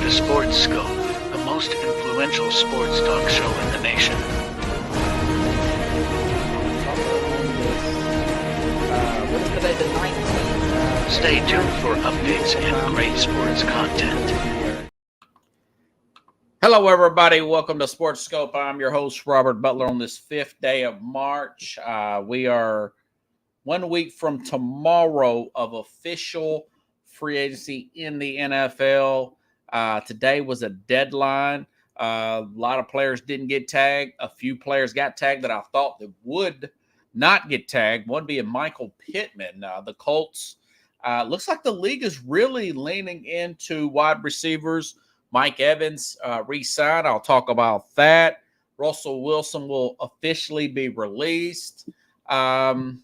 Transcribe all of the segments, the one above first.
to Sports Scope, the most influential sports talk show in the nation. What is today, the 19th? Stay tuned for updates and great sports content. Hello, everybody. Welcome to Sports Scope. I'm your host, Robert Butler, on this 5th day of March. We are 1 week from tomorrow of official free agency in the NFL. Today was a deadline. A lot of players didn't get tagged. A few players got tagged that I thought that would not get tagged. One being Michael Pittman. The Colts. Looks like the league is really leaning into wide receivers. Mike Evans re-signed. I'll talk about that. Russell Wilson will officially be released. Going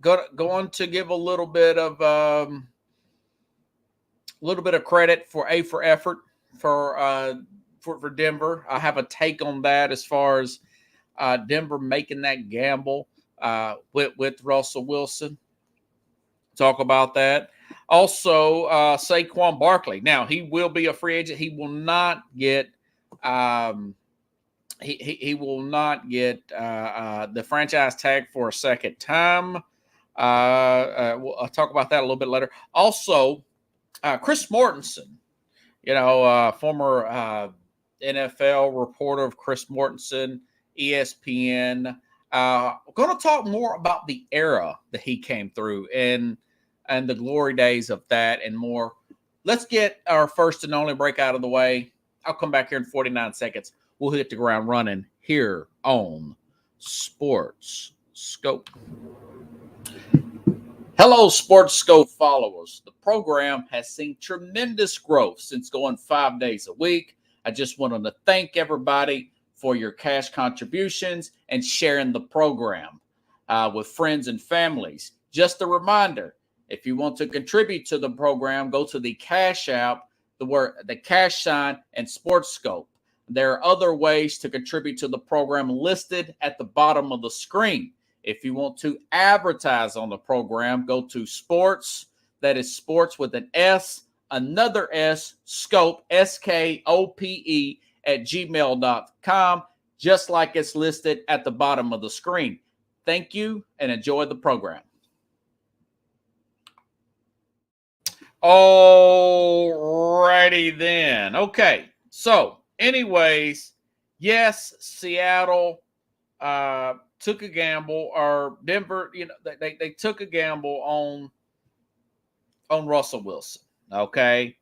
to give a little bit of credit for effort for Denver. I have a take on that as far as Denver making that gamble with Russell Wilson. Talk about that. Also, Saquon Barkley. Now, he will be a free agent. He will not get he will not get the franchise tag for a second time. I'll talk about that a little bit later. Also, Chris Mortensen, former NFL reporter of Chris Mortensen, ESPN. We're going to talk more about the era that he came through and the glory days of that and more. Let's get our first and only break out of the way. I'll come back here in 49 seconds. We'll hit the ground running here on Sports Scope. Hello, Sports Scope followers. The program has seen tremendous growth since going 5 days a week. I just wanted to thank everybody for your cash contributions and sharing the program with friends and families. Just a reminder, if you want to contribute to the program, go to the Cash App, the cash sign, and Sports Scope. There are other ways to contribute to the program listed at the bottom of the screen. If you want to advertise on the program, go to Sports, that is Sports with an S, another S, Scope, SKOPE, at gmail.com, just like it's listed at the bottom of the screen. Thank you and enjoy the program. Alrighty then. Okay. So, anyways, yes, Seattle took a gamble, or Denver, they took a gamble on Russell Wilson. Okay.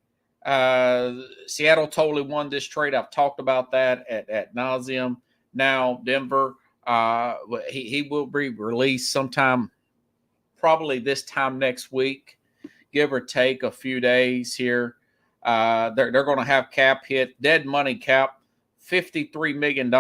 Seattle totally won this trade. I've talked about that at nauseum. Now, Denver, he will be released sometime, probably this time next week, give or take a few days here. They're going to have cap hit, dead money cap, $53 million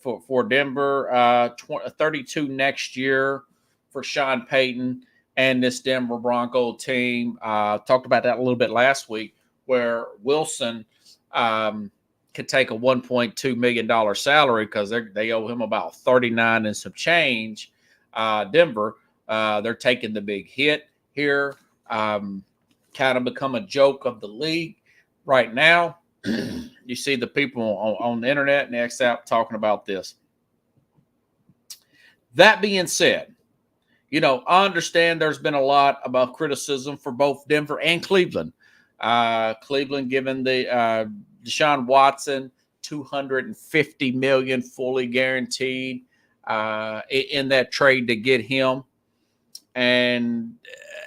for Denver, 32 next year for Sean Payton and this Denver Bronco team. Talked about that a little bit last week, where Wilson could take a $1.2 million salary because they owe him about 39 and some change. Denver, they're taking the big hit here. Kind of become a joke of the league right now. You see the people on the internet and X app talking about this. That being said, I understand there's been a lot about criticism for both Denver and Cleveland. Cleveland giving the Deshaun Watson $250 million fully guaranteed in that trade to get him. And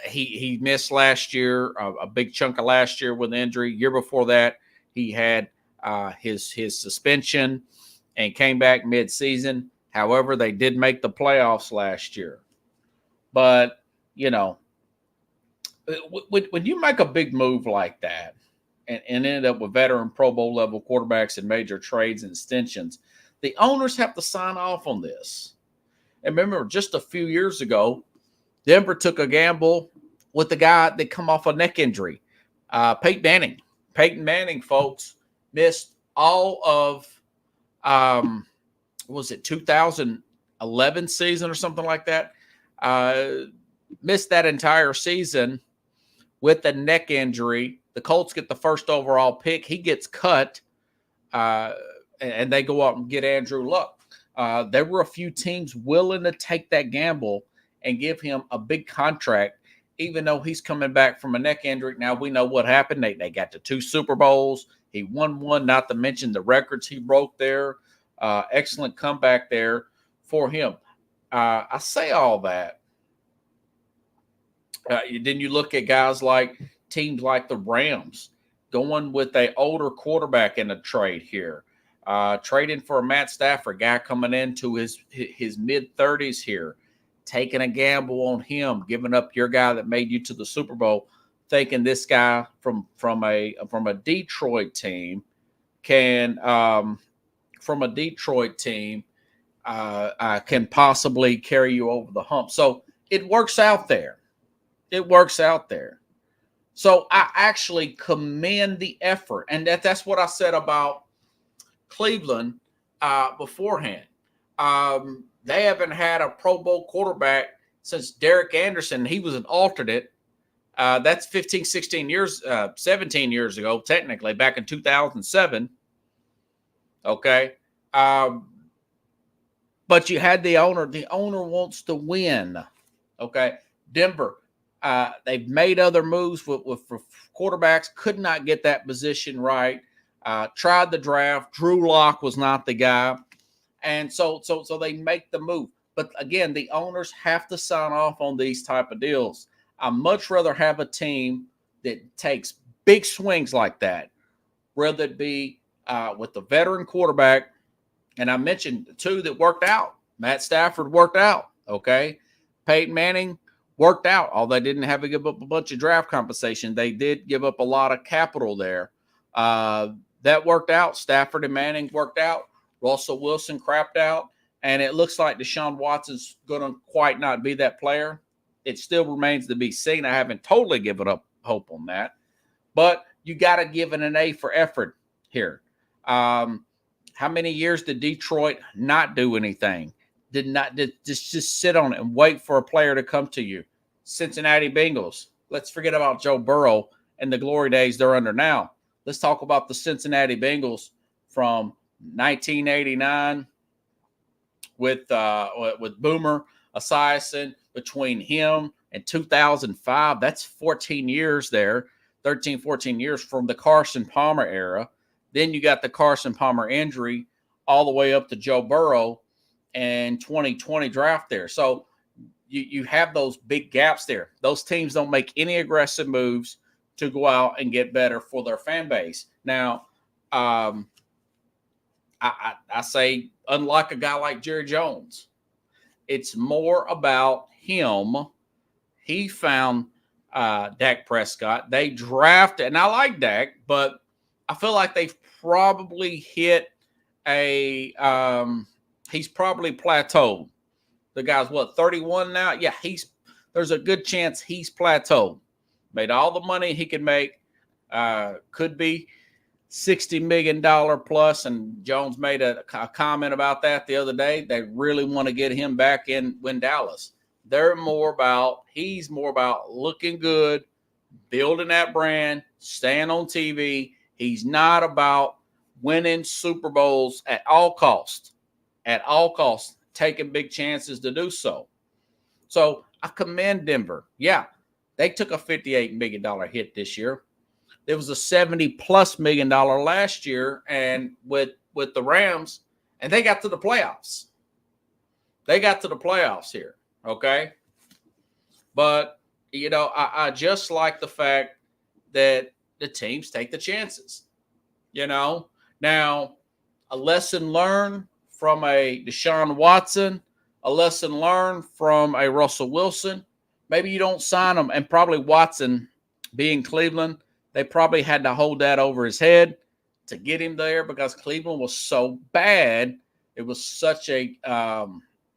he missed last year, a big chunk of last year with injury. Year before that, he had his suspension and came back mid-season. However, they did make the playoffs last year. But, when you make a big move like that and end up with veteran Pro Bowl level quarterbacks and major trades and extensions, the owners have to sign off on this. And remember, just a few years ago, Denver took a gamble with the guy that come off a neck injury, Peyton Manning. Peyton Manning, folks, missed all of, 2011 season or something like that? Missed that entire season with a neck injury The Colts get the first overall pick. He gets cut, and they go out and get Andrew Luck. There were a few teams willing to take that gamble and give him a big contract, even though he's coming back from a neck injury. Now, we know what happened. They got to 2 Super Bowls. He won one, not to mention the records he broke there. Excellent comeback there for him. I say all that. Then you look at guys like teams like the Rams going with an older quarterback in a trade here. Trading for a Matt Stafford, guy coming into his mid-30s here, taking a gamble on him, giving up your guy that made you to the Super Bowl, thinking this guy from a Detroit team can can possibly carry you over the hump. So it works out there. So I actually commend the effort, and that's what I said about Cleveland beforehand. They haven't had a Pro Bowl quarterback since Derek Anderson. He was an alternate. That's 15, 16 years, 17 years ago, technically, back in 2007. Okay. But you had the owner. The owner wants to win. Okay. Denver, they've made other moves with quarterbacks, could not get that position right. Tried the draft. Drew Lock was not the guy. And so they make the move. But again, the owners have to sign off on these type of deals. I'd much rather have a team that takes big swings like that, whether it be with the veteran quarterback. And I mentioned 2 that worked out. Matt Stafford worked out, okay? Peyton Manning worked out, although they didn't have to give up a bunch of draft compensation. They did give up a lot of capital there. That worked out. Stafford and Manning worked out. Russell Wilson crapped out. And it looks like Deshaun Watson's going to quite not be that player. It still remains to be seen. I haven't totally given up hope on that. But you got to give it an A for effort here. How many years did Detroit not do anything? Did just sit on it and wait for a player to come to you? Cincinnati Bengals. Let's forget about Joe Burrow and the glory days they're under now. Let's talk about the Cincinnati Bengals from 1989 with Boomer Esiason. Between him and 2005, that's 14 years there, 13, 14 years from the Carson Palmer era. Then you got the Carson Palmer injury all the way up to Joe Burrow and 2020 draft there. So you have those big gaps there. Those teams don't make any aggressive moves to go out and get better for their fan base. Now, I say, unlike a guy like Jerry Jones, it's more about him. He found Dak Prescott. They drafted, and I like Dak, but I feel like they've probably hit he's probably plateaued. The guy's 31 now? Yeah, there's a good chance he's plateaued. Made all the money he could make. Could be $60 million plus, and Jones made a comment about that the other day. They really want to get him back in Dallas. He's more about looking good, building that brand, staying on TV. He's not about winning Super Bowls at all costs, taking big chances to do so. So I commend Denver. Yeah, they took a $58 million hit this year. There was a $70+ million last year, and with the Rams, and they got to the playoffs. Here, okay? But, I just like the fact that the teams take the chances, Now, a lesson learned from a Deshaun Watson, a lesson learned from a Russell Wilson. Maybe you don't sign them, and probably Watson being Cleveland, they probably had to hold that over his head to get him there because Cleveland was so bad. It was it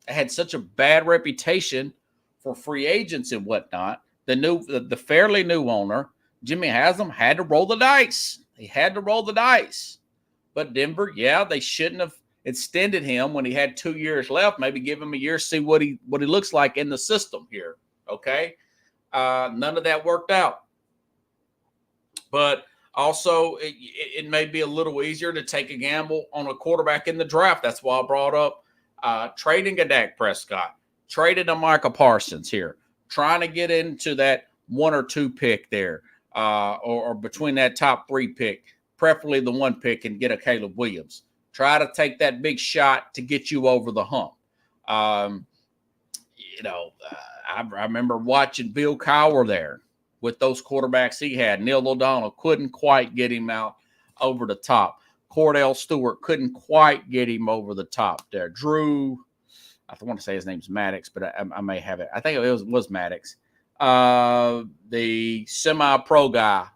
had such a bad reputation for free agents and whatnot. The fairly new owner, Jimmy Haslam, had to roll the dice. He had to roll the dice. But Denver, they shouldn't have extended him when he had 2 years left. Maybe give him a year, see what he looks like in the system here. Okay, none of that worked out. But also, it may be a little easier to take a gamble on a quarterback in the draft. That's why I brought up trading a Dak Prescott, trading a Micah Parsons here, trying to get into that 1 or 2 pick there, or between that top 3 pick, preferably the 1 pick, and get a Caleb Williams. Try to take that big shot to get you over the hump. I remember watching Bill Cowher there with those quarterbacks he had. Neil O'Donnell couldn't quite get him out over the top. Cordell Stewart couldn't quite get him over the top there. Drew, I want to say his name's Maddox, but I may have it. I think it was Maddox. The semi-pro guy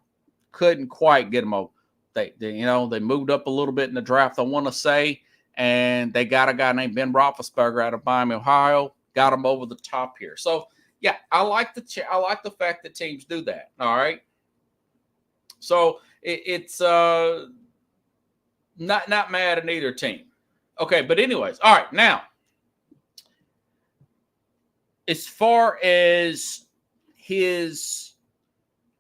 couldn't quite get him over. They moved up a little bit in the draft, I want to say, and they got a guy named Ben Roethlisberger out of Miami, Ohio. Got him over the top here. So, yeah, I like the fact that teams do that. All right. So it's not mad at either team. Okay, but anyways, all right. Now, as far as his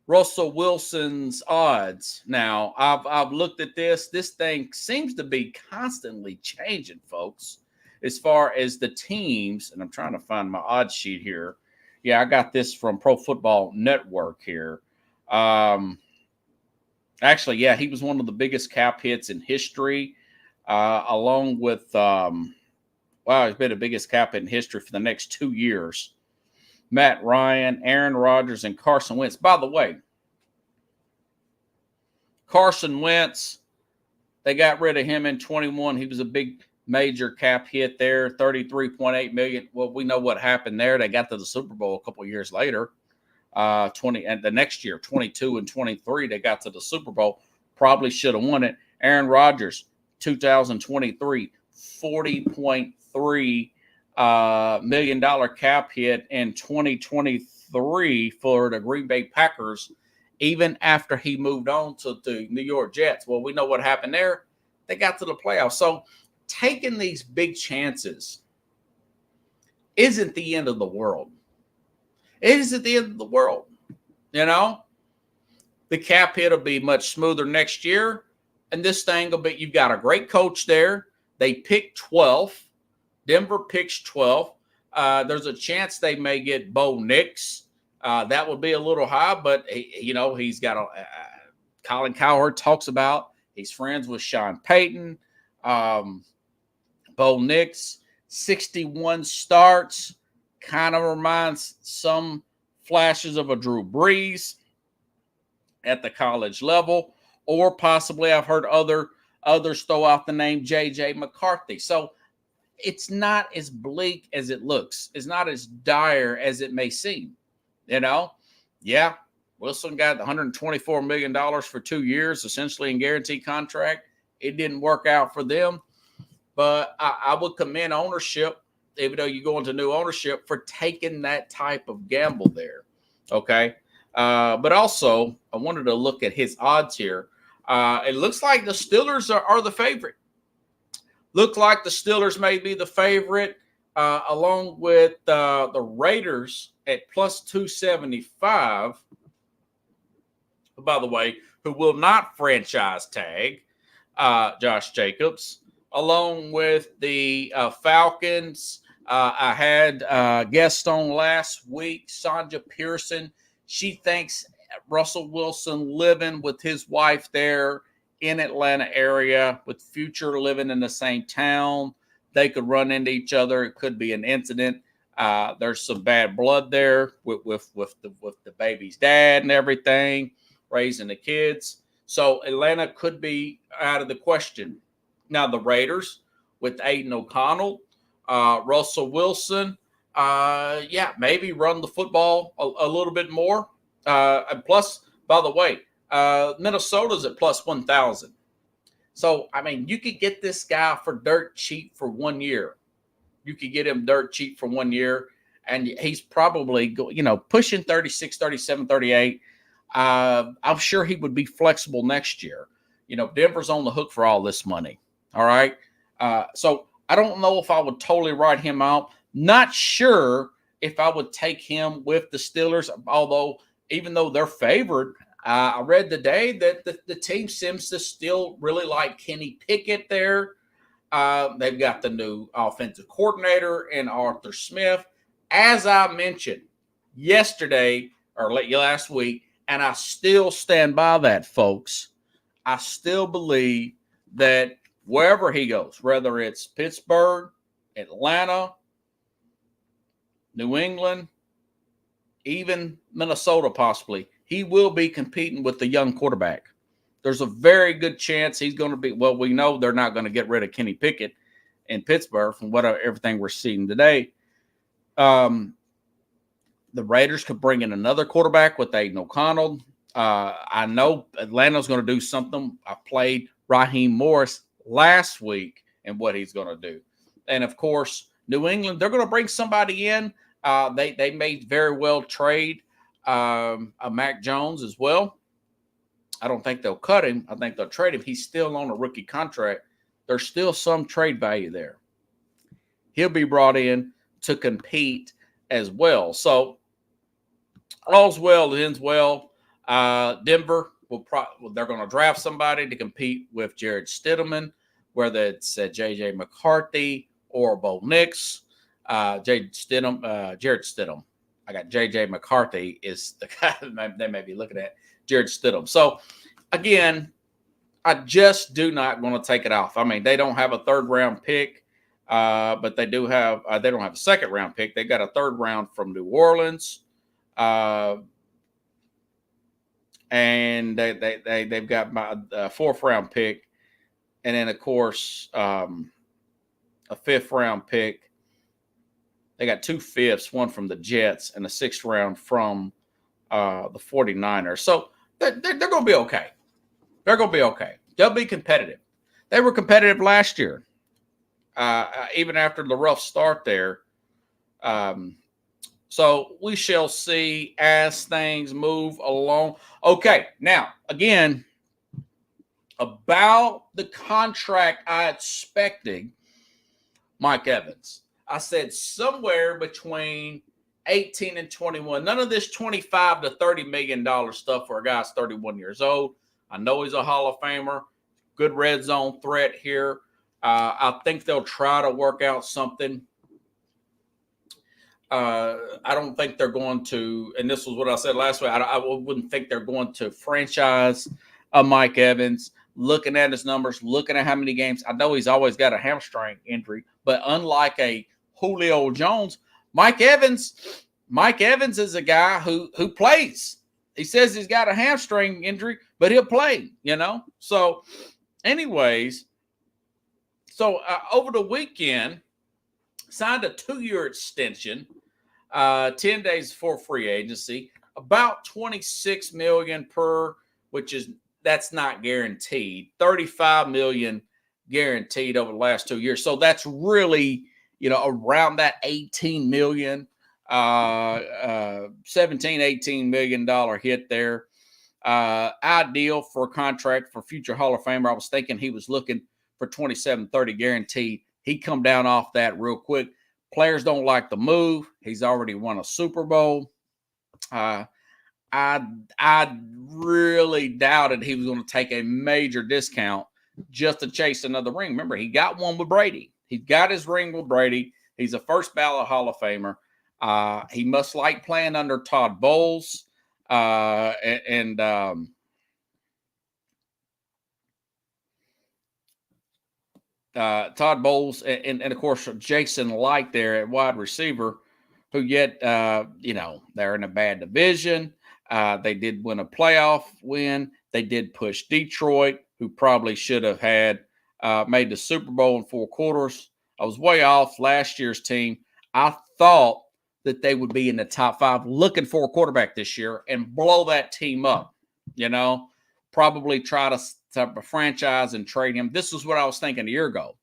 Russell Wilson's odds, now I've looked at this. This thing seems to be constantly changing, folks. As far as the teams, and I'm trying to find my odds sheet here. Yeah, I got this from Pro Football Network here. Actually, yeah, he was one of the biggest cap hits in history, along with, he's been the biggest cap hit in history for the next 2 years. Matt Ryan, Aaron Rodgers, and Carson Wentz. By the way, Carson Wentz, they got rid of him in 21. He was a big major cap hit there, $33.8 million. Well, we know what happened there. They got to the Super Bowl a couple of years later. And the next year, 22 and 23, they got to the Super Bowl. Probably should have won it. Aaron Rodgers, 2023, $40.3 million cap hit in 2023 for the Green Bay Packers, even after he moved on to the New York Jets. Well, we know what happened there. They got to the playoffs. So taking these big chances isn't the end of the world. It isn't the end of the world. The cap hit will be much smoother next year. And this thing will be, you've got a great coach there. They picked 12th. Denver picks 12th. There's a chance they may get Bo Nix. That would be a little high, but he's got Colin Cowherd talks about he's friends with Sean Payton. Bo Nix, 61 starts, kind of reminds some flashes of a Drew Brees at the college level, or possibly I've heard others throw out the name J.J. McCarthy. So it's not as bleak as it looks. It's not as dire as it may seem. Yeah, Wilson got $124 million for 2 years, essentially in guaranteed contract. It didn't work out for them. But I would commend ownership, even though you go into new ownership, for taking that type of gamble there. Okay. But also, I wanted to look at his odds here. It looks like the Steelers are the favorite. Look like the Steelers may be the favorite, along with the Raiders at plus 275. By the way, who will not franchise tag Josh Jacobs. Along with the Falcons. I had a guest on last week, Sonja Pearson. She thinks Russell Wilson living with his wife there in Atlanta area, with future living in the same town, they could run into each other. It could be an incident. There's some bad blood there with the baby's dad and everything, raising the kids. So Atlanta could be out of the question. Now, the Raiders with Aiden O'Connell, Russell Wilson, maybe run the football a little bit more. And plus, by the way, Minnesota's at plus 1,000. So, you could get this guy for dirt cheap for 1 year. You could get him dirt cheap for 1 year, and he's probably, pushing 36, 37, 38. I'm sure he would be flexible next year. Denver's on the hook for all this money. All right. So I don't know if I would totally write him out. Not sure if I would take him with the Steelers, although even though they're favored, I read today that the team seems to still really like Kenny Pickett there. They've got the new offensive coordinator in Arthur Smith. As I mentioned yesterday or last week, and I still stand by that, folks. I still believe that wherever he goes, whether it's Pittsburgh, Atlanta, New England, even Minnesota possibly, he will be competing with the young quarterback. There's a very good chance he's going to be, well, we know they're not going to get rid of Kenny Pickett in Pittsburgh from everything we're seeing today. The Raiders could bring in another quarterback with Aiden O'Connell. I know Atlanta's going to do something. I played Raheem Morris last week and what he's going to do. And, of course, New England, they're going to bring somebody in. They may very well trade Mac Jones as well. I don't think they'll cut him. I think they'll trade him. He's still on a rookie contract. There's still some trade value there. He'll be brought in to compete as well. So all's well ends well. Denver they're going to draft somebody to compete with Jared Stidham, whether it's J.J. McCarthy or Bo Nix. Jared Stidham. I got J.J. McCarthy is the guy they may be looking at. Jared Stidham. So, again, I just do not want to take it off. I mean, they don't have a third-round pick, but they do have they don't have a second-round pick. They got a third round from New Orleans, and they've got a fourth-round pick, and then, of course, a fifth-round pick. They got 2 fifths, one from the Jets and a sixth round from the 49ers. So they're going to be okay. They're going to be okay. They'll be competitive. They were competitive last year, even after the rough start there. So we shall see as things move along. Okay, now, again, about the contract I expected Mike Evans. I said somewhere between 18 and 21. None of this 25 to $30 million stuff for a guy's 31 years old. I know he's a Hall of Famer. Good red zone threat here. I think they'll try to work out something. I don't think they're going to, and this was what I said last week, I wouldn't think they're going to franchise Mike Evans. Looking at his numbers, looking at how many games. I know he's always got a hamstring injury, but unlike a Julio Jones, Mike Evans is a guy who plays. He says he's got a hamstring injury, but he'll play, So, anyways, over the weekend, signed a 2-year extension, 10 days before free agency, about $26 million per, that's not guaranteed. $35 million guaranteed over the last 2 years. So that's really, around that $18 million, $17, $18 million hit there. Ideal for a contract for future Hall of Famer. I was thinking he was looking for 27, 30 guaranteed. He come down off that real quick. Players don't like the move. He's already won a Super Bowl. I really doubted he was going to take a major discount just to chase another ring. Remember, he got one with Brady. He got his ring with Brady. He's a first ballot Hall of Famer. He must like playing under Todd Bowles. Todd Bowles and of course, Jason Light there at wide receiver, who yet, they're in a bad division. They did win a playoff win. They did push Detroit, who probably should have had made the Super Bowl in 4 quarters. I was way off last year's team. I thought that they would be in the top 5 looking for a quarterback this year and blow that team up, probably try to set up a franchise and trade him. This is what I was thinking a year ago.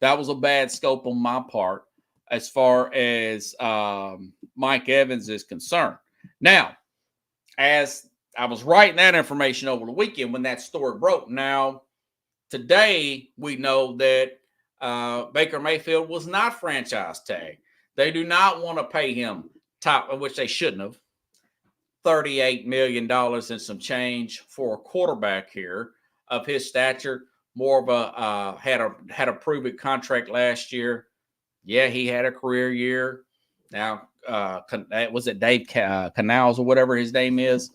That was a bad scope on my part as far as Mike Evans is concerned. Now, as I was writing that information over the weekend when that story broke. Now, today we know that Baker Mayfield was not franchise tagged. They do not want to pay him top, which they shouldn't have. $38 million and some change for a quarterback here of his stature. More of a had a proven contract last year. Yeah, he had a career year. Now, was it Dave Canals or whatever his name is?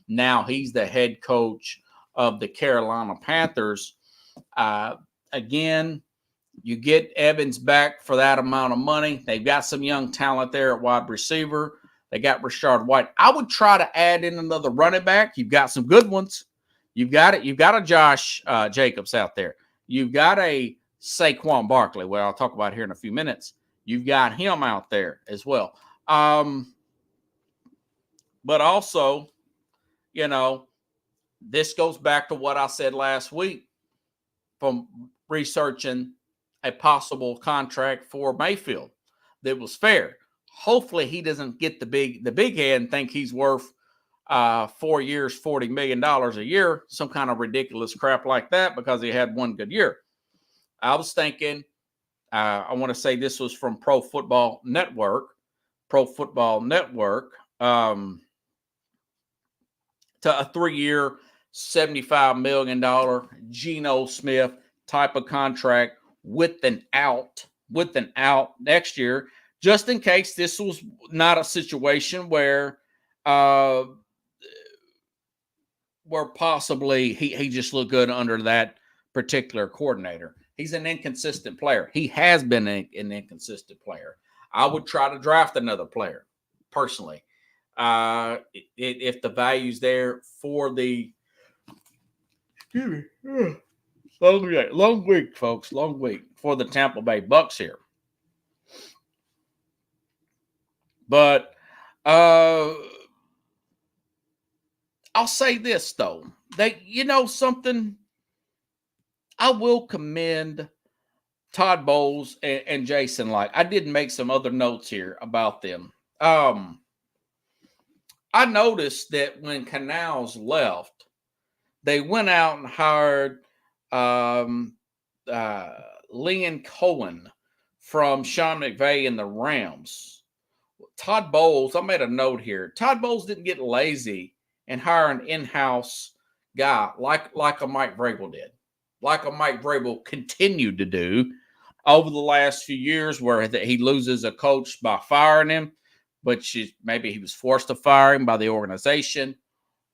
Now he's the head coach of the Carolina Panthers. Again, you get Evans back for that amount of money. They've got some young talent there at wide receiver. They got Rashard White. I would try to add in another running back. You've got some good ones. You've got it. You've got a Josh Jacobs out there. You've got a Saquon Barkley, what I'll talk about here in a few minutes. You've got him out there as well. But also, this goes back to what I said last week from researching a possible contract for Mayfield that was fair. Hopefully he doesn't get the big head and think he's worth 4 years, $40 million a year, some kind of ridiculous crap like that because he had one good year. I was thinking, I want to say this was from Pro Football Network, to a 3-year, $75 million Geno Smith type of contract with an out next year, just in case this was not a situation where possibly he just looked good under that particular coordinator. He's an inconsistent player. He has been an inconsistent player. I would try to draft another player, personally. If the value's there for the long week, folks, long week for the Tampa Bay Bucks here. But I'll say this, though. Something, I will commend Todd Bowles and Jason Licht. I did make some other notes here about them. I noticed that when Canals left, they went out and hired Liam Cohen from Sean McVay and the Rams. Todd Bowles, I made a note here. Todd Bowles didn't get lazy and hire an in-house guy like a Mike Vrabel did, like a Mike Vrabel continued to do over the last few years, where he loses a coach by firing him, but maybe he was forced to fire him by the organization,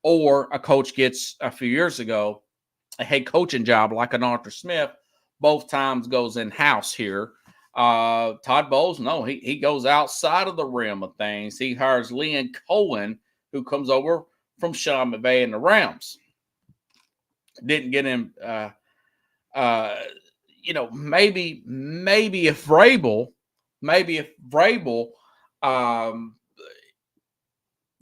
or a coach gets, a few years ago, a head coaching job like an Arthur Smith, both times goes in-house here. Todd Bowles, no, he goes outside of the rim of things. He hires Liam Cohen, who comes over from Sean McVay and the Rams. Didn't get him, maybe if Vrabel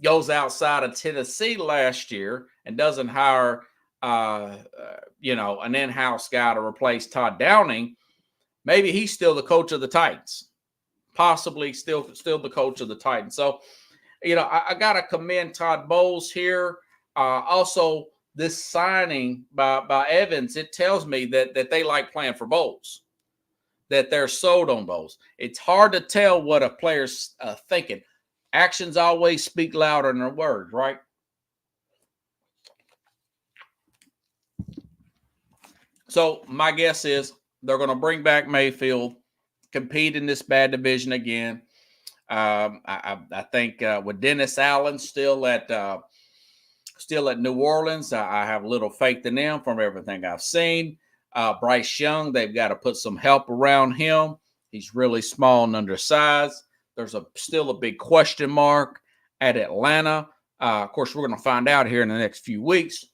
goes outside of Tennessee last year and doesn't hire, an in-house guy to replace Todd Downing, maybe he's still the coach of the Titans, possibly still the coach of the Titans. So, I got to commend Todd Bowles here. Also, this signing by Evans, it tells me that they like playing for Bowles, that they're sold on Bowles. It's hard to tell what a player's thinking. Actions always speak louder than their words, right? So my guess is they're going to bring back Mayfield, compete in this bad division again. I think with Dennis Allen still at New Orleans, I have little faith in them from everything I've seen. Bryce Young, they've got to put some help around him. He's really small and undersized. There's still a big question mark at Atlanta. Of course, we're going to find out here in the next few weeks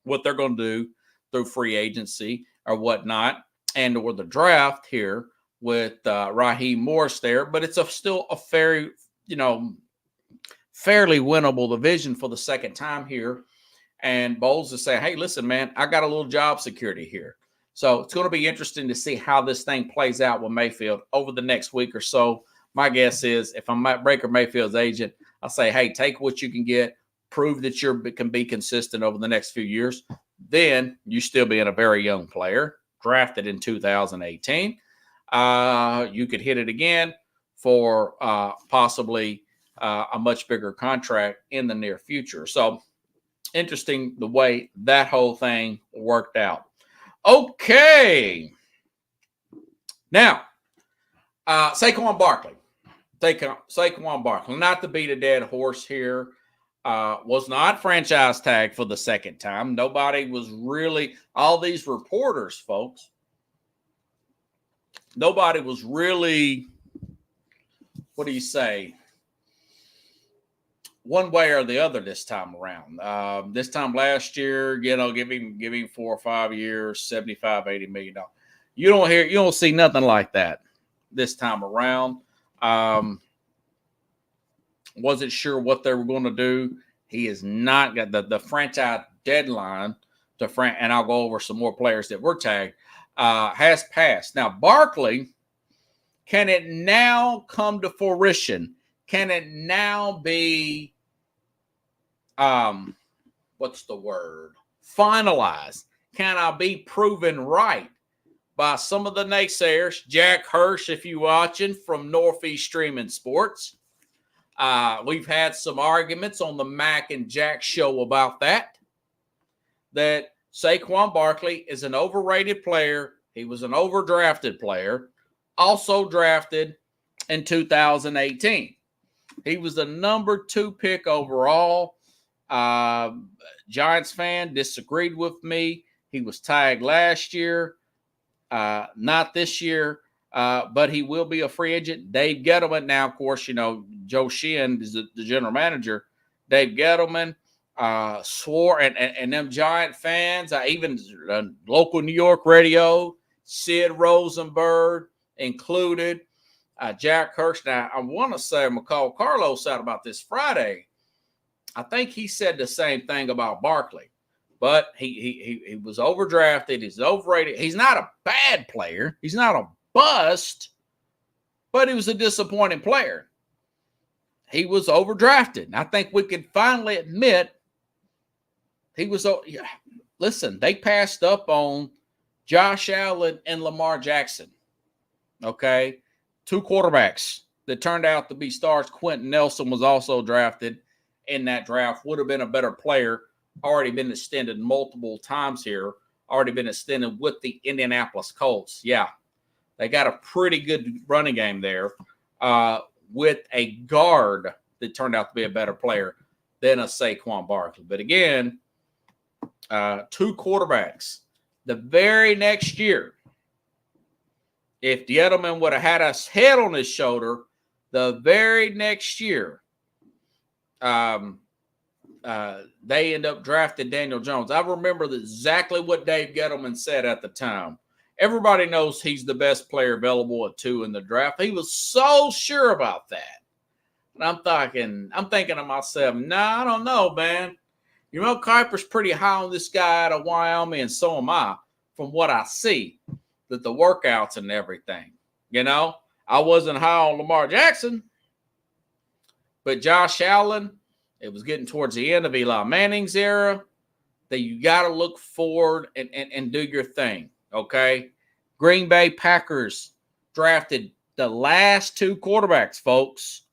what they're going to do through free agency or whatnot, and or the draft here with Raheem Morris there. But it's still a fairly winnable division for the second time here. And Bowles is saying, hey, listen, man, I got a little job security here. So it's going to be interesting to see how this thing plays out with Mayfield over the next week or so. My guess is if I'm Baker Mayfield's agent, I'll say, hey, take what you can get, prove that you can be consistent over the next few years. Then you still being a very young player, drafted in 2018. You could hit it again for possibly a much bigger contract in the near future. So interesting the way that whole thing worked out. Okay. Now, Saquon Barkley. Saquon Barkley, not to beat a dead horse here, was not franchise tagged for the second time. Nobody was really, all these reporters, folks, nobody was really, what do you say, one way or the other this time around. This time last year, give him 4 or 5 years, $75, $80 million. You don't see nothing like that this time around. Wasn't sure what they were going to do. He has not got the franchise deadline and I'll go over some more players that were tagged, has passed. Now, Barkley, can it now come to fruition? Can it now be, what's the word? Finalized? Can I be proven right by some of the naysayers? Jack Hirsch, if you're watching, from Northeast Streaming Sports. We've had some arguments on the Mac and Jack show about that Saquon Barkley is an overrated player. He was an overdrafted player, also drafted in 2018. He was the number 2 pick overall. Giants fan disagreed with me. He was tagged last year, not this year. But he will be a free agent. Dave Gettleman, now, of course, Joe Sheehan is the general manager. Dave Gettleman swore, and them Giant fans, even local New York radio, Sid Rosenberg included, Jack Hirsch. Now, I want to say I'm going to call Carlos out about this Friday. I think he said the same thing about Barkley. But he was overdrafted. He's overrated. He's not a bad player. He's not a bust, but he was a disappointing player. He was overdrafted. And I think we can finally admit he was. Listen, they passed up on Josh Allen and Lamar Jackson. Okay, 2 quarterbacks that turned out to be stars. Quentin Nelson was also drafted in that draft. Would have been a better player. Already been extended multiple times here. Already been extended with the Indianapolis Colts. Yeah. They got a pretty good running game there with a guard that turned out to be a better player than a Saquon Barkley. But again, 2 quarterbacks. The very next year, if Edelman would have had a head on his shoulder, the very next year, they end up drafting Daniel Jones. I remember exactly what Dave Gettleman said at the time. Everybody knows he's the best player available at 2 in the draft. He was so sure about that. And I'm thinking to myself, I don't know, man. Kiper's pretty high on this guy out of Wyoming, and so am I, from what I see, that the workouts and everything. I wasn't high on Lamar Jackson, but Josh Allen, it was getting towards the end of Eli Manning's era, that you got to look forward and do your thing. Okay, Green Bay Packers drafted the last 2 quarterbacks, folks,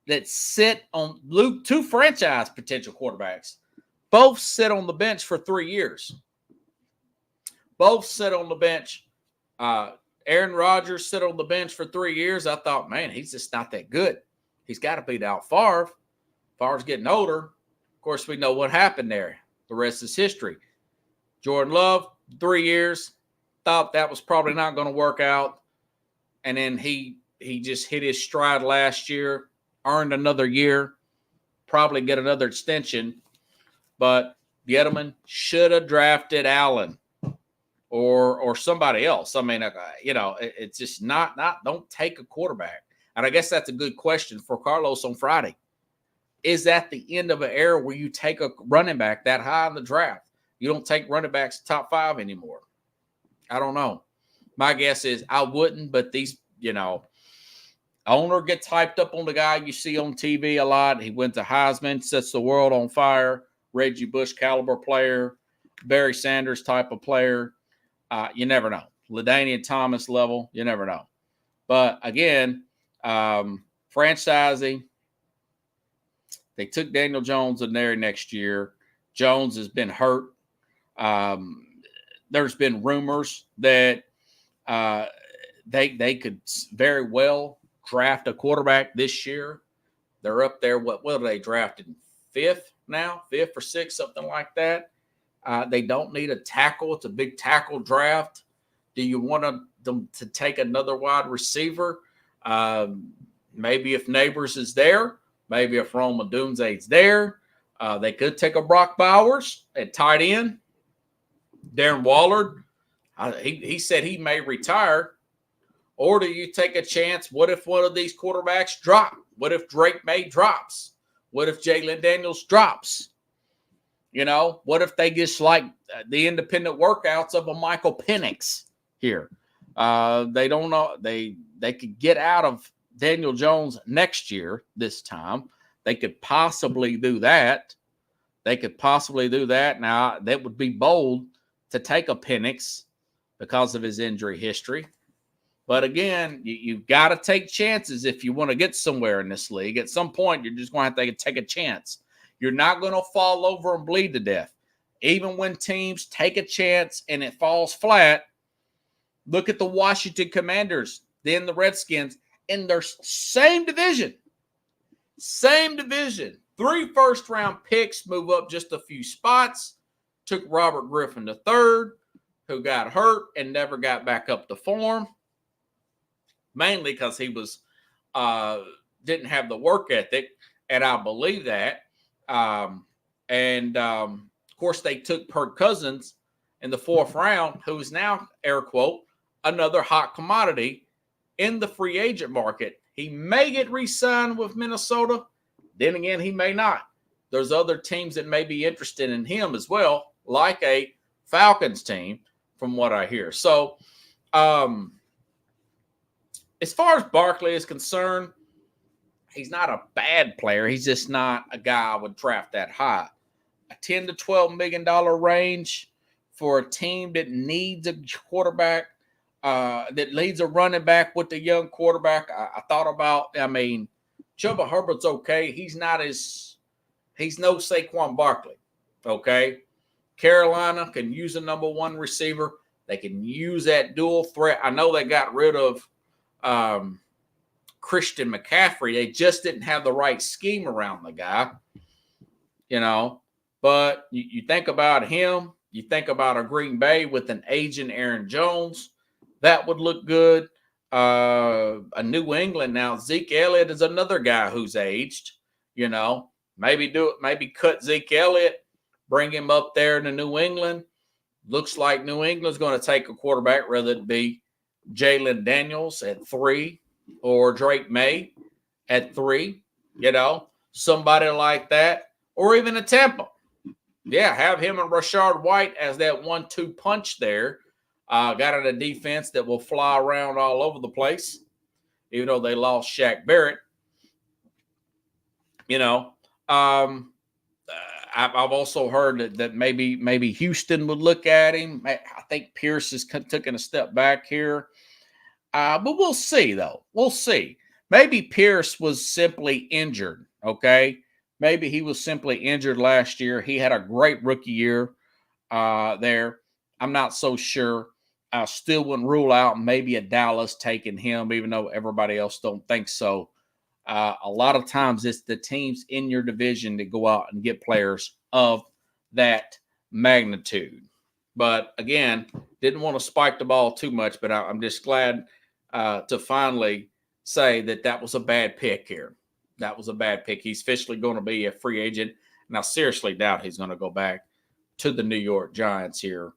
that sit on 2 franchise potential quarterbacks. Both sit on the bench for 3 years. Both sit on the bench. Aaron Rodgers sit on the bench for 3 years. I thought, man, he's just not that good. He's got to beat out Favre. Favre's getting older. Of course, we know what happened there. The rest is history. Jordan Love, 3 years, thought that was probably not going to work out. And then he just hit his stride last year, earned another year, probably get another extension. But Gettleman should have drafted Allen or somebody else. I mean, it's just not don't take a quarterback. And I guess that's a good question for Carlos on Friday. Is that the end of an era where you take a running back that high in the draft? You don't take running backs top 5 anymore. I don't know. My guess is I wouldn't, but these, owner gets hyped up on the guy you see on TV a lot. He went to Heisman, sets the world on fire. Reggie Bush caliber player, Barry Sanders type of player. You never know. LaDainian Thomas level, you never know. But again, franchising, They took Daniel Jones in there next year. Jones has been hurt. There's been rumors that they could very well draft a quarterback this year. They're up there. What are they drafted? Fifth now? Fifth or sixth, something like that. They don't need a tackle. It's a big tackle draft. Do you want them to take another wide receiver? Maybe if Neighbors is there, maybe if Rome Odunze's there, they could take a Brock Bowers at tight end. Darren Waller, he said he may retire. Or do you take a chance? What if one of these quarterbacks drop? What if Drake May drops? What if Jalen Daniels drops? What if they just like the independent workouts of a Michael Penix here? They don't know. They could get out of Daniel Jones next year this time. They could possibly do that. Now, that would be bold to take a Penix because of his injury history. But again, you've got to take chances if you want to get somewhere in this league. At some point, you're just going to have to take a chance. You're not going to fall over and bleed to death. Even when teams take a chance and it falls flat, look at the Washington Commanders, then the Redskins, in their same division. 3 first-round picks move up just a few spots. Took Robert Griffin III, who got hurt and never got back up to form. Mainly because he was didn't have the work ethic, and I believe that. Of course, they took Kirk Cousins in the 4th round, who is now, air quote, another hot commodity in the free agent market. He may get re-signed with Minnesota. Then again, he may not. There's other teams that may be interested in him as well, like a Falcons team, from what I hear. So, as far as Barkley is concerned, he's not a bad player. He's just not a guy I would draft that high. A $10 to $12 million range for a team that needs a quarterback, that needs a running back with a young quarterback. I thought about, Chuba Herbert's okay. He's no Saquon Barkley, okay? Carolina can use a number 1 receiver. They can use that dual threat. I know they got rid of Christian McCaffrey. They just didn't have the right scheme around the guy, But you think about him. You think about a Green Bay with an aging Aaron Jones. That would look good. A New England now. Zeke Elliott is another guy who's aged. Maybe cut Zeke Elliott, bring him up there to New England. Looks like New England's going to take a quarterback, whether it be Jalen Daniels at 3 or Drake May at 3, somebody like that, or even a Tampa. Yeah, have him and Rashard White as that 1-2 punch there. Got in a defense that will fly around all over the place, even though they lost Shaq Barrett. I've also heard that maybe Houston would look at him. I think Pierce has taken a step back here. But we'll see, though. We'll see. Maybe Pierce was simply injured, okay? Maybe he was simply injured last year. He had a great rookie year there. I'm not so sure. I still wouldn't rule out maybe a Dallas taking him, even though everybody else don't think so. A lot of times it's the teams in your division that go out and get players of that magnitude. But again, didn't want to spike the ball too much, but I'm just glad to finally say that was a bad pick here. That was a bad pick. He's officially going to be a free agent. And I seriously doubt he's going to go back to the New York Giants here.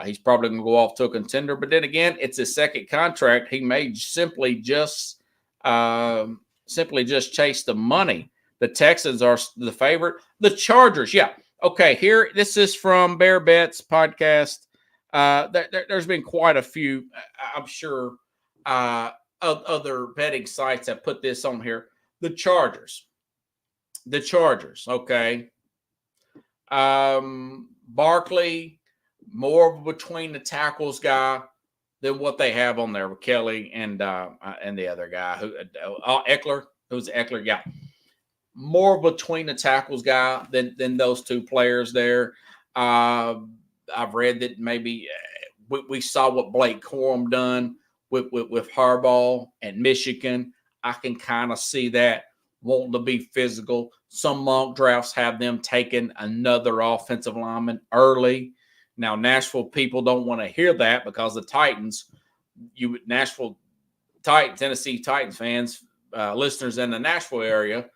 He's probably going to go off to a contender. But then again, it's his second contract. He may simply just chase the money. The Texans are the favorite. The Chargers, yeah. Okay, here, this is from Bear Bets podcast. There's been quite a few, I'm sure, other betting sites have put this on here. The Chargers, okay. Barkley, more of a between the tackles guy than what they have on there with Kelly and the other guy, Eckler. Who's Eckler? Yeah. more between the tackles guy than those two players there. I've read that maybe we saw what Blake Corum done with Harbaugh and Michigan. I can kind of see that wanting to be physical. Some mock drafts have them taking another offensive lineman early. Now, Nashville people don't want to hear that because the Titans, Tennessee Titans fans, listeners in the Nashville area,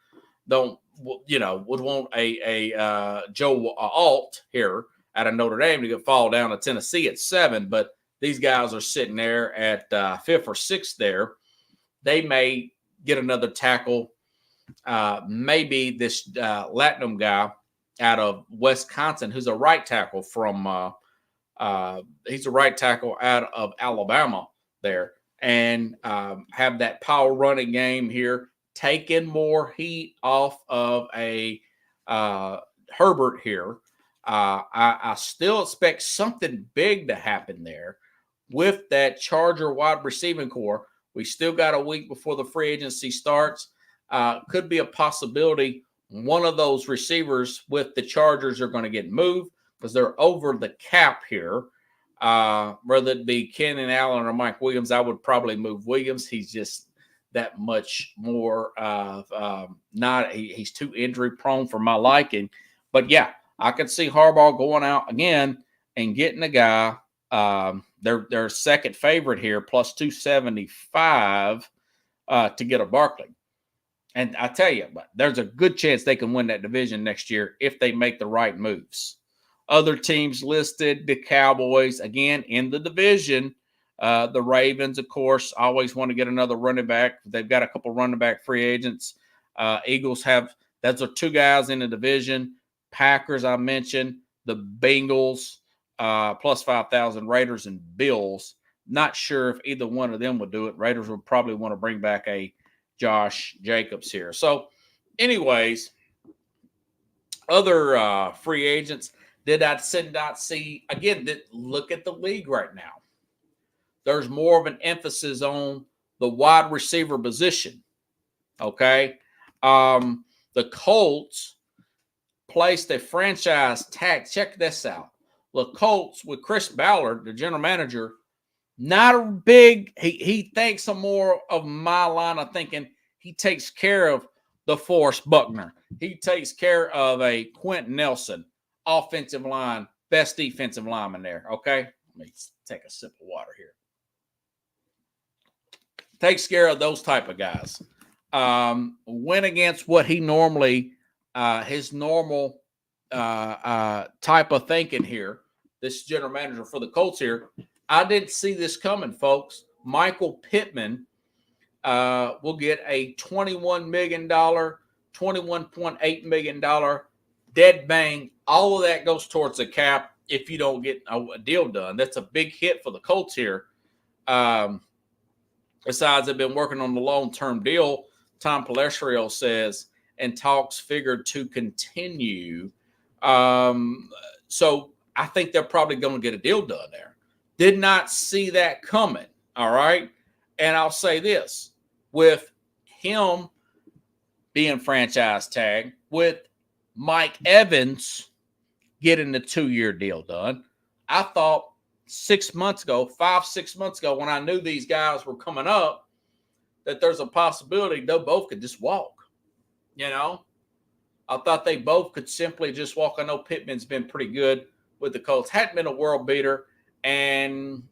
would want a Joe Alt here out of Notre Dame to fall down to Tennessee at 7, but these guys are sitting there at 5th or 6th there. They may get another tackle. Maybe this Latinum guy out of Wisconsin, who's a right tackle he's a right tackle out of Alabama there, and have that power running game here, taking more heat off of a Herbert here. I still expect something big to happen there with that Charger wide receiving core. We still got a week before the free agency starts. Could be a possibility one of those receivers with the Chargers are going to get moved because they're over the cap here. Whether it be Kenan Allen or Mike Williams, I would probably move Williams. He's just that much more he's too injury prone for my liking. But yeah, I could see Harbaugh going out again and getting a guy. They're second favorite here, plus 275 to get a Barkley. And I tell you, there's a good chance they can win that division next year if they make the right moves. Other teams listed, the Cowboys, again, in the division. The Ravens, of course, always want to get another running back. They've got a couple running back free agents. Eagles those are 2 guys in the division. Packers, I mentioned. The Bengals, plus 5,000. Raiders and Bills. Not sure if either one of them would do it. Raiders would probably want to bring back a Josh Jacobs here. So, anyways, other free agents did I not see, again, look at the league right now. There's more of an emphasis on the wide receiver position, okay? The Colts placed a franchise tag. Check this out. The Colts with Chris Ballard, the general manager, not a big, he thinks some more of my line of thinking. He takes care of the Forrest Buckner. He takes care of a Quentin Nelson, offensive line, best defensive lineman there, okay? Let me take a sip of water here. Takes care of those type of guys. Went against what he normally, his normal type of thinking here. This general manager for the Colts here. I didn't see this coming, folks. Michael Pittman will get a $21 million, $21.8 million dead bang. All of that goes towards the cap if you don't get a deal done. That's a big hit for the Colts here. Besides, they've been working on the long-term deal, Tom Pelestrio says, and talks figured to continue. So I think they're probably going to get a deal done there. Did not see that coming, all right? And I'll say this, with him being franchise tagged, with Mike Evans getting the 2-year deal done, I thought 6 months ago, 5-6 months ago, when I knew these guys were coming up, that there's a possibility they both could just walk, you know? I thought they both could simply just walk. I know Pittman's been pretty good with the Colts. Hadn't been a world beater. And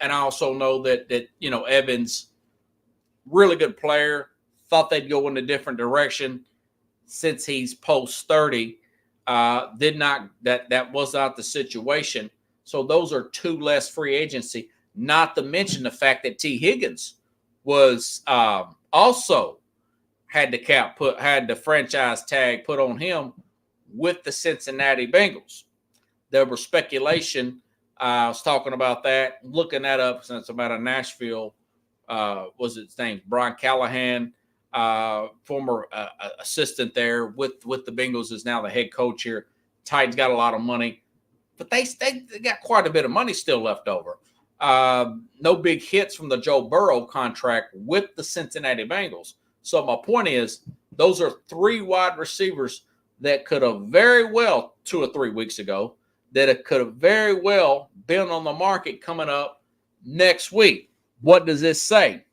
I also know that Evans, really good player. Thought they'd go in a different direction since he's post 30. That was not the situation. So those are 2 less free agency. Not to mention the fact that T. Higgins was also had the franchise tag put on him with the Cincinnati Bengals. There was speculation. I was talking about that, looking that up since about a Nashville, was his name, Brian Callahan, former assistant there with the Bengals, is now the head coach here. Titans got a lot of money, but they got quite a bit of money still left over. No big hits from the Joe Burrow contract with the Cincinnati Bengals. So my point is, Those are 3 wide receivers that could have very well 2 or 3 weeks ago that it could have very well been on the market coming up next week. What does this say?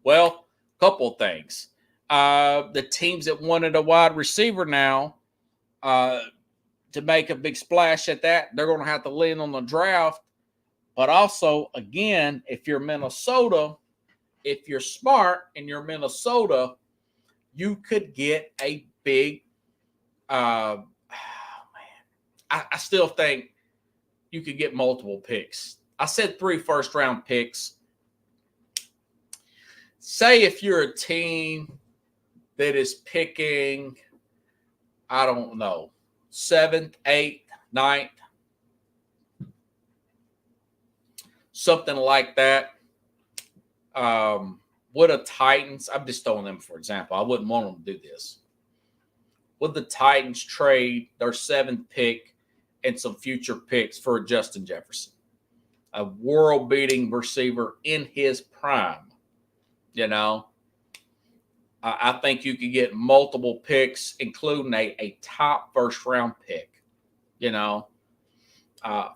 Well, a couple of things. The teams that wanted a wide receiver now to make a big splash at that, they're going to have to lean on the draft. But also, again, if you're Minnesota, if you're smart and you're Minnesota, you could get a big I still think you could get multiple picks. I said 3 first-round picks. Say if you're a team that is picking, I don't know, 7th, 8th, 9th, something like that. Would the Titans, I'm just throwing them for example. I wouldn't want them to do this. Would the Titans trade their 7th pick and some future picks for Justin Jefferson, a world-beating receiver in his prime? You know, I think you could get multiple picks, including a top first-round pick,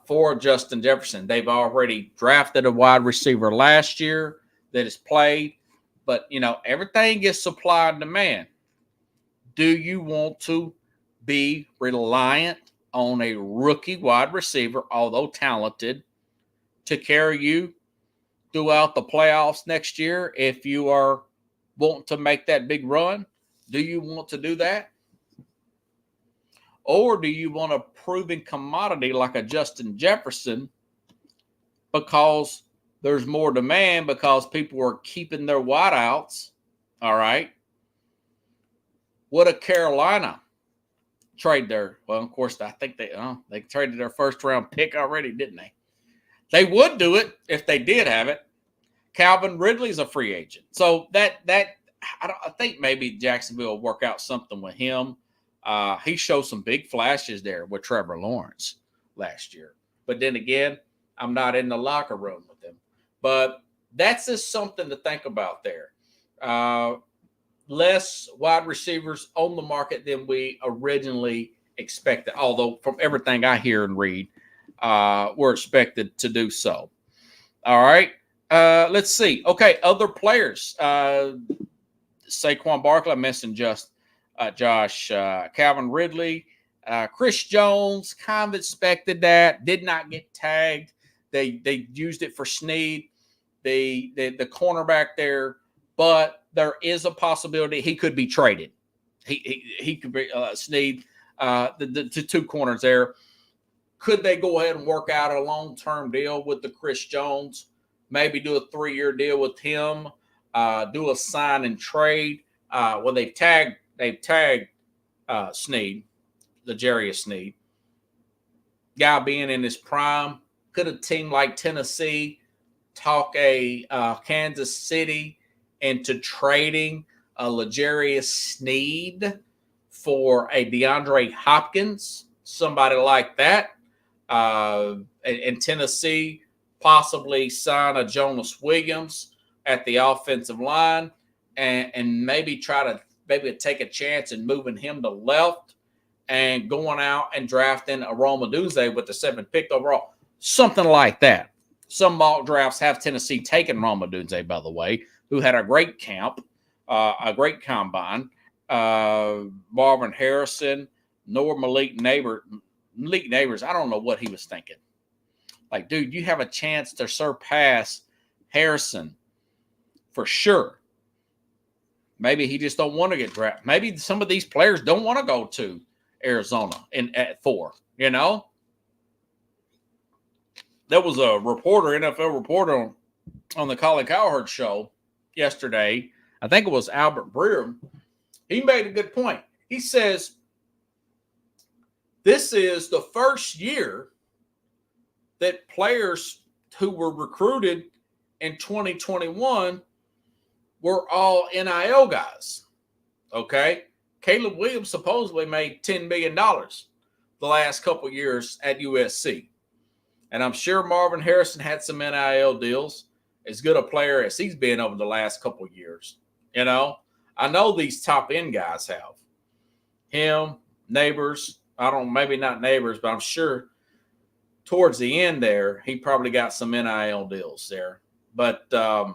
for Justin Jefferson. They've already drafted a wide receiver last year that has played, but, everything is supply and demand. Do you want to be reliant on a rookie wide receiver, although talented, to carry you throughout the playoffs next year if you are wanting to make that big run? Do you want to do that? Or do you want a proven commodity like a Justin Jefferson because there's more demand because people are keeping their wideouts? All right. Would a Carolina trade their, well, of course, I think they traded their first-round pick already, didn't they? They would do it if they did have it. Calvin Ridley's a free agent. So I think maybe Jacksonville will work out something with him. He showed some big flashes there with Trevor Lawrence last year. But then again, I'm not in the locker room with him. But that's just something to think about there. Less wide receivers on the market than we originally expected, although from everything I hear and read, we're expected to do so. All right. Let's see. Okay, other players. Saquon Barkley, I mentioned Josh, Calvin Ridley, Chris Jones, kind of expected that, did not get tagged. They used it for Snead, the cornerback there, but there is a possibility he could be traded. He could be Snead, the 2 corners there. Could they go ahead and work out a long-term deal with the Chris Jones? Maybe do a 3-year deal with him. Do a sign and trade. Well, they've tagged Snead, the Jarius Snead. Guy being in his prime. Could a team like Tennessee talk Kansas City into trading a L'Jarius Snead for a DeAndre Hopkins, somebody like that? And Tennessee possibly sign a Jonas Williams at the offensive line and maybe take a chance in moving him to left and going out and drafting a Roma Dunze with the 7th pick overall. Something like that. Some mock drafts have Tennessee taking Roma Dunze, by the way, who had a great camp, a great combine. Marvin Harrison, nor Malik Neighbors, I don't know what he was thinking. Like, dude, you have a chance to surpass Harrison for sure. Maybe he just don't want to get drafted. Maybe some of these players don't want to go to Arizona at 4, There was a NFL reporter on the Colin Cowherd show yesterday. I think it was Albert Breer. He made a good point. He says, this is the first year that players who were recruited in 2021 were all NIL guys. Okay? Caleb Williams supposedly made $10 million the last couple years at USC. And I'm sure Marvin Harrison had some NIL deals, as good a player as he's been over the last couple years. I know these top end guys have him, Neighbors. I don't, maybe not Neighbors, but I'm sure towards the end there, he probably got some NIL deals there. But I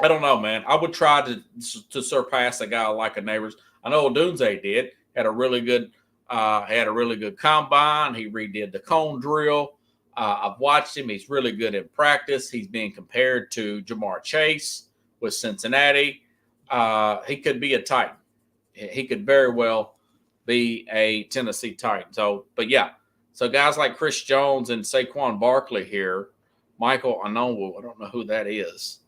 don't know, man. I would try to surpass a guy like a Neighbors. I know Odunze did. Had a really good combine. He redid the cone drill. I've watched him. He's really good in practice. He's being compared to Jamar Chase with Cincinnati. He could be a Titan. He could very well be a Tennessee Titan. So, but yeah. So guys like Chris Jones and Saquon Barkley here. Michael, I don't know who that is,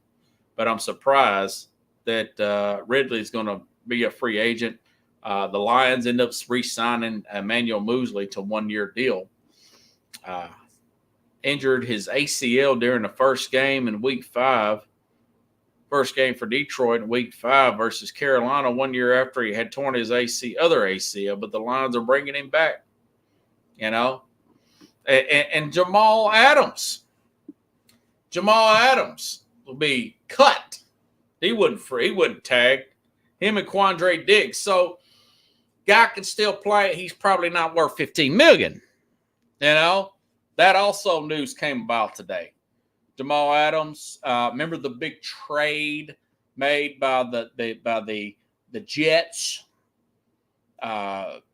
but I'm surprised that Ridley's going to be a free agent. The Lions end up re-signing Emmanuel Mosley to 1-year deal. Injured his ACL during the first game in Week 5. First game for Detroit in Week 5 versus Carolina 1 year after he had torn his other ACL, but the Lions are bringing him back. You know, and Jamal Adams will be cut. He wouldn't tag him and Quandre Diggs. So guy can still play. He's probably not worth $15 million. You know, that also news came about today. Jamal Adams, remember the big trade made by the Jets,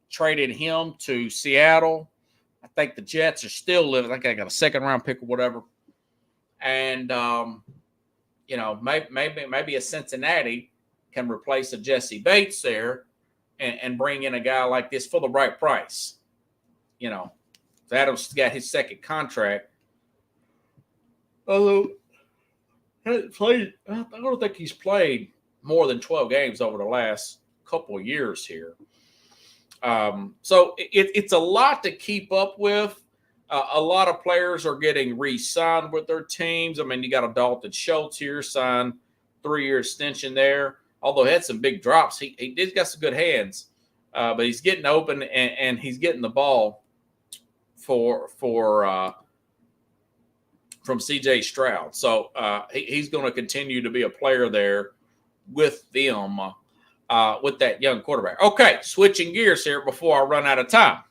traded him to Seattle. I think the Jets are still living. I think I got a second round pick or whatever. And you know, maybe a Cincinnati can replace a Jesse Bates there and bring in a guy like this for the right price. You know, Adams got his second contract. Although I don't think he's played more than 12 games over the last couple of years here. So it's a lot to keep up with. A lot of players are getting re-signed with their teams. I mean, you got a Dalton Schultz here, signed 3-year extension there. Although he had some big drops, he did got some good hands. But he's getting open and he's getting the ball from C.J. Stroud. So he's going to continue to be a player there with them, with that young quarterback. Okay, switching gears here before I run out of time.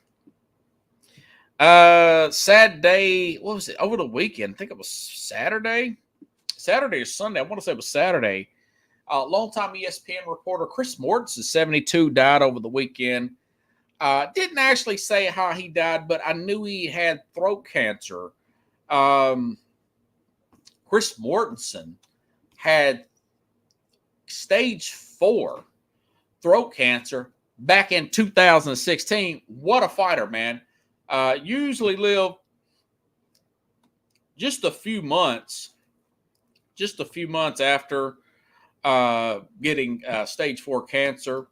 Sad day. What was it? Over the weekend. I think it was Saturday or Sunday. I want to say it was Saturday. Longtime ESPN reporter Chris Mortensen, 72, died over the weekend. Didn't actually say how he died, but I knew he had throat cancer. Chris Mortensen had stage 4 throat cancer back in 2016. What a fighter, man. Usually live just a few months after getting stage 4 cancer.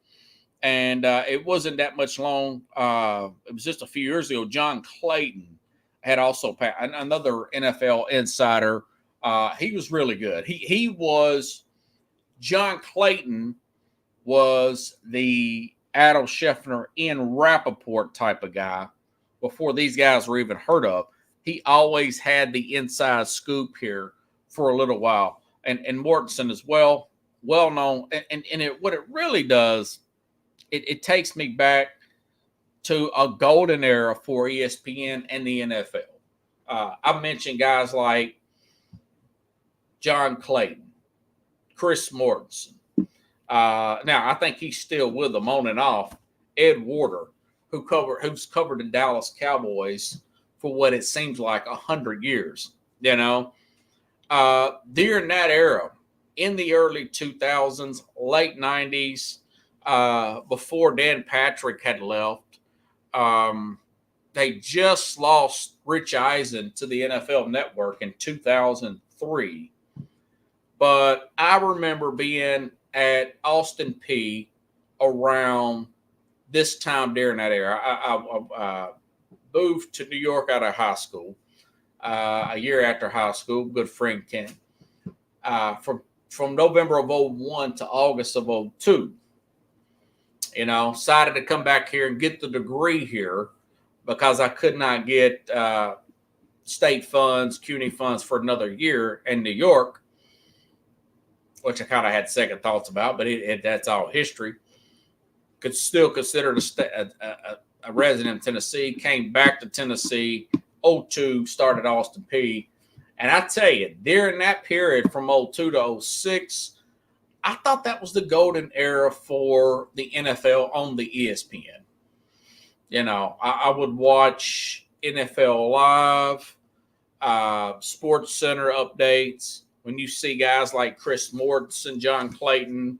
And it wasn't that much long. It was just a few years ago. John Clayton had also passed, another NFL insider. He was really good. John Clayton was the Adam Scheffner in Rappaport type of guy before these guys were even heard of. He always had the inside scoop here for a little while. And Mortensen as well known. And what it really does, it takes me back to a golden era for ESPN and the NFL. I mentioned guys like John Clayton, Chris Mortensen. Now, I think he's still with them on and off. Ed Warder, who's covered the Dallas Cowboys for what it seems like 100 years. You know, during that era, in the early 2000s, late 90s, before Dan Patrick had left, they just lost Rich Eisen to the NFL Network in 2003. But I remember being at Austin Peay around this time during that era. I moved to New York out of high school a year after high school. Good friend Kenny. From November of 01 to August of 02. You know, decided to come back here and get the degree here because I could not get state funds, CUNY funds for another year in New York. which I kind of had second thoughts about, but that's all history. Could still considered a resident of Tennessee, came back to Tennessee, 02, started Austin Peay. And I tell you, during that period from 02 to 06, I thought that was the golden era for the NFL on the ESPN. You know, I would watch NFL Live, Sports Center updates. When you see guys like Chris Mortensen, John Clayton,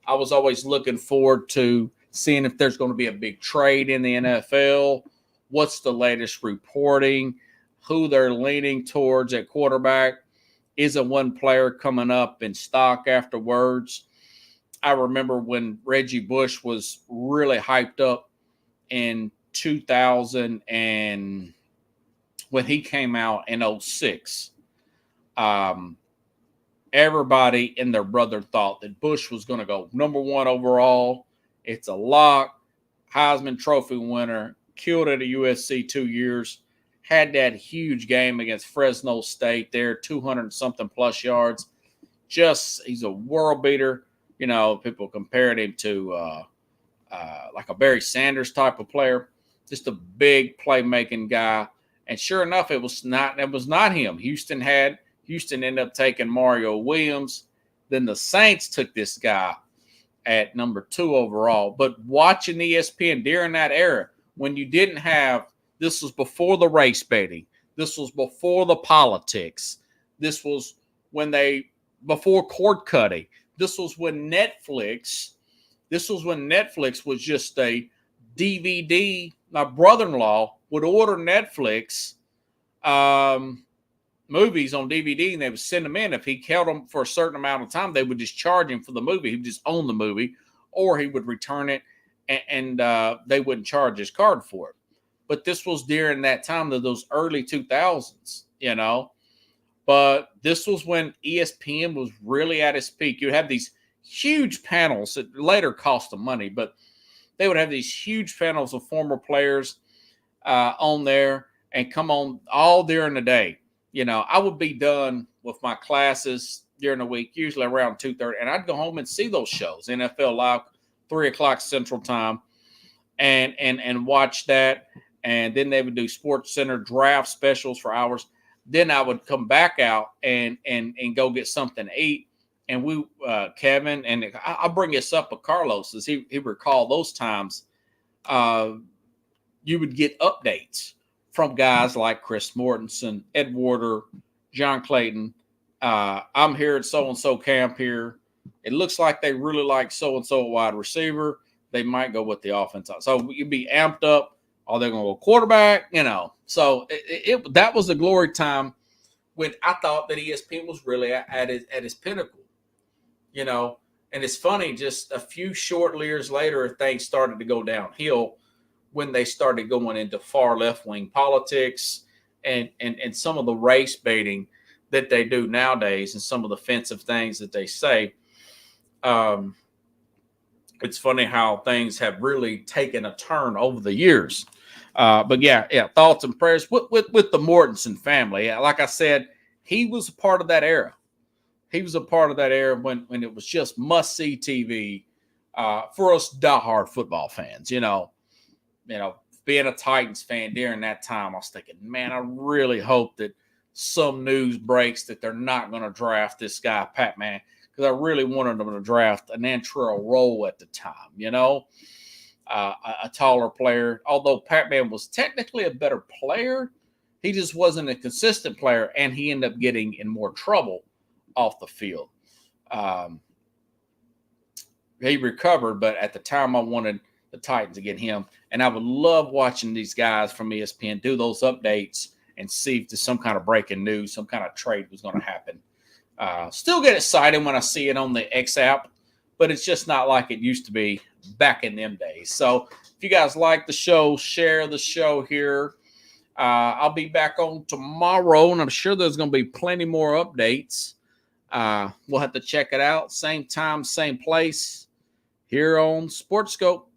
I was always looking forward to seeing if there's going to be a big trade in the NFL, what's the latest reporting, who they're leaning towards at quarterback. Isn't one player coming up in stock afterwards? I remember when Reggie Bush was really hyped up in 2000 and when he came out in 06. Everybody and their brother thought that Bush was going to go number 1 overall. It's a lock. Heisman Trophy winner. Killed at a USC 2 years. Had that huge game against Fresno State there, 200-something plus yards. He's a world beater. You know, people compared him to like a Barry Sanders type of player. Just a big playmaking guy. And sure enough, it was not him. Houston ended up taking Mario Williams. Then the Saints took this guy at number 2 overall. But watching ESPN during that era, when you didn't have, this was before the race baiting. This was before the politics. This was before cord cutting. This was when Netflix was just a DVD. My brother-in-law would order Netflix movies on DVD, and they would send them in. If he held them for a certain amount of time, they would just charge him for the movie. He would just own the movie, or he would return it, and they wouldn't charge his card for it. But this was during that time of those early 2000s, you know. But this was when ESPN was really at its peak. You have these huge panels that later cost them money, but they would have these huge panels of former players on there and come on all during the day. You know, I would be done with my classes during the week, usually around 2:30, and I'd go home and see those shows, NFL Live, 3 o'clock Central Time, and watch that. And then they would do Sports Center draft specials for hours. Then I would come back out and go get something to eat. And we, Kevin, and I'll bring this up with Carlos, as he recalled those times. You would get updates from guys like Chris Mortensen, Ed Warder, John Clayton. I'm here at so-and-so camp here. It looks like they really like so-and-so wide receiver. They might go with the offense. So you'd be amped up. Are they going to go quarterback? You know. So that was the glory time when I thought that ESPN was really at its pinnacle. You know, and it's funny, just a few short years later, things started to go downhill when they started going into far left-wing politics and some of the race baiting that they do nowadays and some of the offensive things that they say. It's funny how things have really taken a turn over the years. But yeah, thoughts and prayers with the Mortensen family. Like I said, he was a part of that era. He was a part of that era when it was just must-see TV for us diehard football fans. You know, being a Titans fan during that time, I was thinking, man, I really hope that some news breaks that they're not going to draft this guy, Pat Man, because I really wanted them to draft an Antrell Roll at the time, you know, a taller player. Although Pat Man was technically a better player, he just wasn't a consistent player, and he ended up getting in more trouble off the field. He recovered, but at the time I wanted the Titans to get him. And I would love watching these guys from ESPN do those updates and see if there's some kind of breaking news, some kind of trade was going to happen. Still get excited when I see it on the X app, but it's just not like it used to be back in them days. So if you guys like the show, share the show here. I'll be back on tomorrow, and I'm sure there's going to be plenty more updates. We'll have to check it out. Same time, same place here on Sports Scope.